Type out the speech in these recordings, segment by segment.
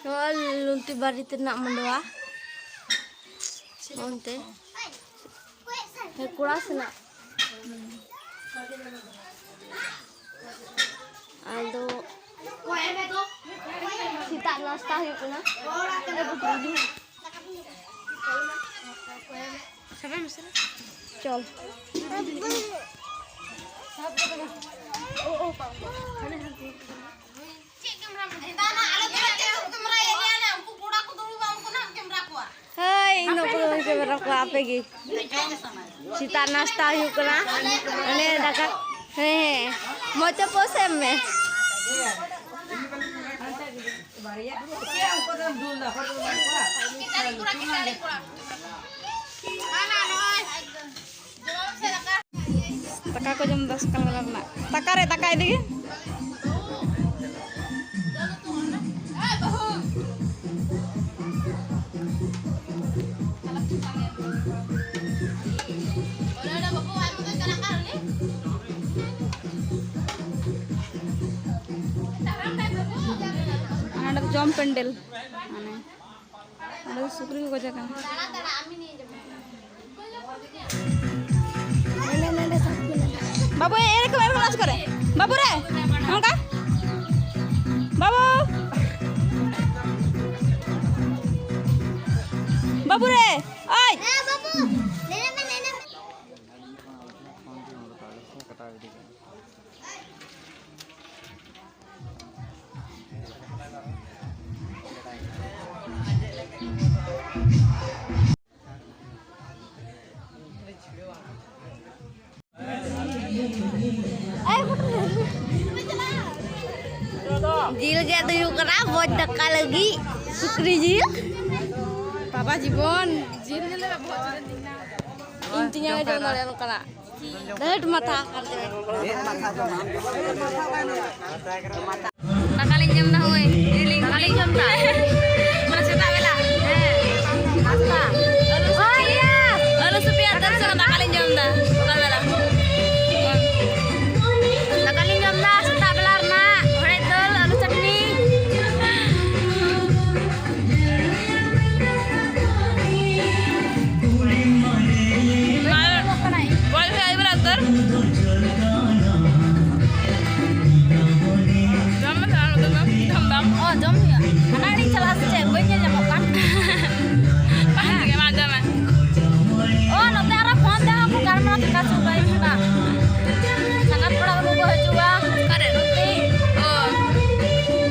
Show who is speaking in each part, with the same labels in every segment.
Speaker 1: lunti bari nak mendoa. Onte. Kuras nak. Aldo. Kita nasta yuk na. Siapa mesti? Col. Oh, Pak. Hai, no perlu kamera ku apa gi? Sita nasta yuk na. Ane daka. He. Mau coba semme. Taka ko jam 10 kalar na. Taka ini. Ada jom pendel. Ada sukri ko jaga. Babu ini kemana kelas kore? Babu re, angka? Babu, babu re, oi. Babu, nene. Jil jatuh yuk kena buat deka lagi sukri jil. Papa jibon jilnya lah buat intinya aja nolak kena. Dah mata kerja. Takalin jam dah woi. Takalin jam dah. Masih tak bela. Asta. Oh iya. Lalu supaya terus takalin jam dah. Bukan bela. Takalin jam dah. Tak belar nak. Oh, jom ya. Anak ini celah ceweknya nyamokan. Paham juga macam mana? Oh, nanti arah phone aku karena kita coba ini nak. Sangat pernah berubah juga. Karen nanti. Oh.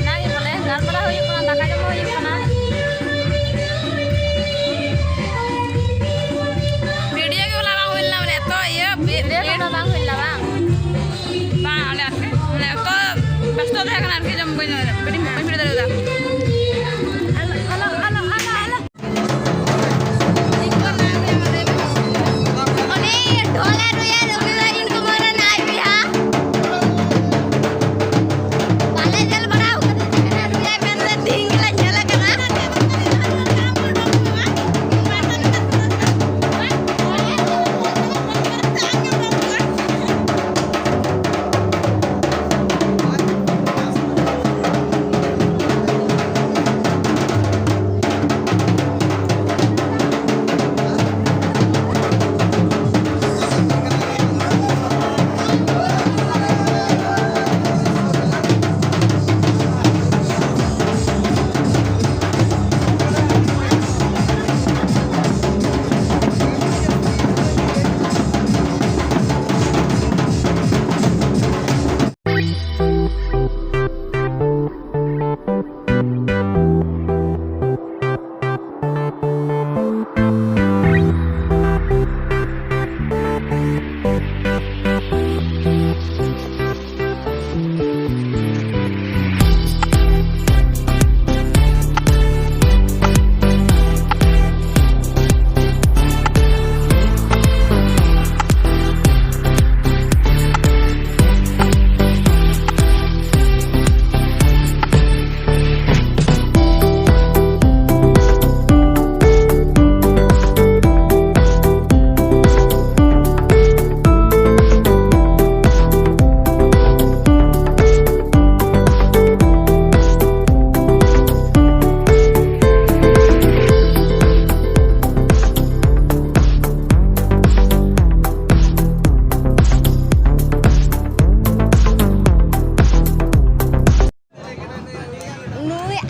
Speaker 1: Nanti boleh. Gar pernah huyuk nak tak aja mau huyuk mana? Video ke ulang huil lah boleh to ya. Video ke ulang huil lah bang. Bang, lihat ke? Lihat to. Pasti tu kan arti jam punya. Video dari udah.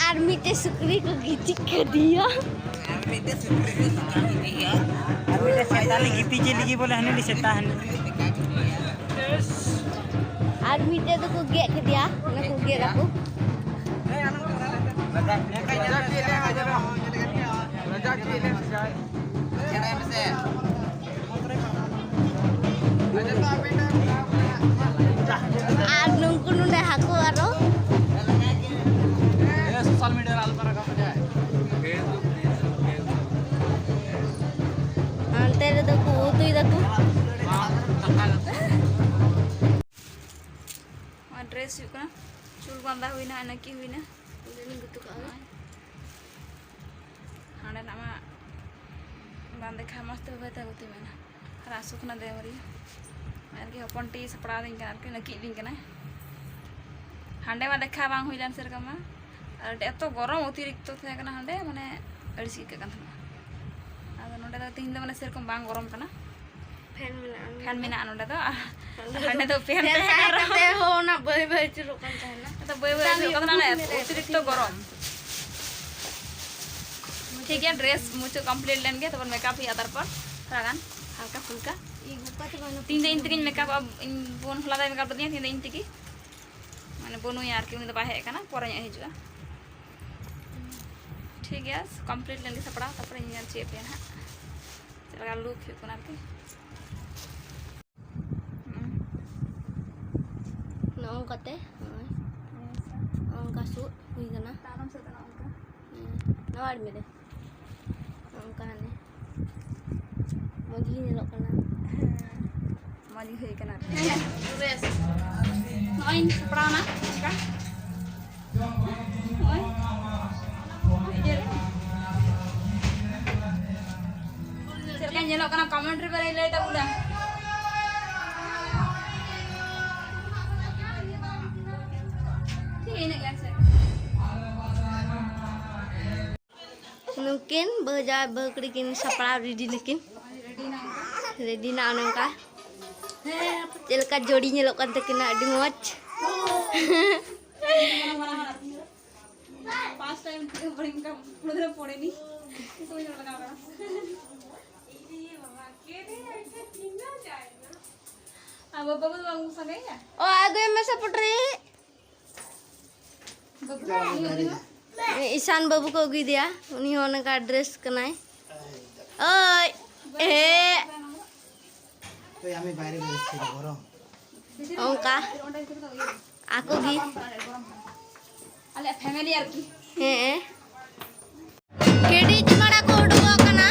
Speaker 1: Army ते सुकरी को गिची कर दिया
Speaker 2: army ते सेताली गिती चली की बोले हने सेता हने
Speaker 1: आर्मी ते तो को गे के दिया ना को गे रखो আর নঙ্কু নুনে হাকো আরো
Speaker 2: सोशल मीडिया आल पर का मजा है
Speaker 1: अंते रे तो को तुई दको ड्रेस हुई चूल बांधा हुई ना नकी हुई ना गुतु का हांडे ना बांधे खा मस्त होता गुतु में ना रासुक ना देवरी यार के अपन टी सपड़ा दिन के के नकी दिन के ना हांडे मा देखा बांग हुई लान सेरकम मा और एतो गरम अतिरिक्त थे कना हांडे माने अड़सी के कन आदो नोडे द तीन द माने सेरकम बांग गरम कना फैन मेना नोडे द हांडे तो फैन ते हो ना बई बई चुरो कन चाहना तो बई बई चुरो कन ना अतिरिक्त गरम ठीक है ड्रेस मुझे कंप्लीट लेंगे तो मेकअप ही आधार पर थोड़ा हल्का फुल्का तीन दिन तक मेकअप अब बोन हला मेकअप दिया तीन दिन तक माने बोनु यार के उन बाहे कना पर हिजुआ ठीक है कंप्लीट लेंगे सपड़ा तपर इन चेप ना चलगा लुक हुना के नong kate का सूट हुई गना तारम से तना उनका नवाड़ मेरे उनका ने मजी ने लोकना मजी हुई कना ड्रेस नोइन कपड़ा ना का ओए चलका ने लोकना कमेंट्री पर ले ता उड़ा mungkin beja bekrikin sapra ready nakin ready na nangka jelka jodi nyelokkan tekina adi moch first time paling ka pudra podeni itu nyelokkan apa ini baba kene aise tinggal jayega अब बाबू बाबू संगे या ओ आगे में support रे ईशान बाबू को गी दिया उन्हीं होने का ड्रेस कनाए ओए ए
Speaker 2: तो हमें बाहर ड्रेस से गरम
Speaker 1: ओंका आको गी अले फैमिली यार की हे केडी जमाड़ा को उडुआ कना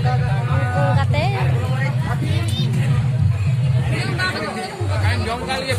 Speaker 1: kate.
Speaker 3: Kan jom kali ya,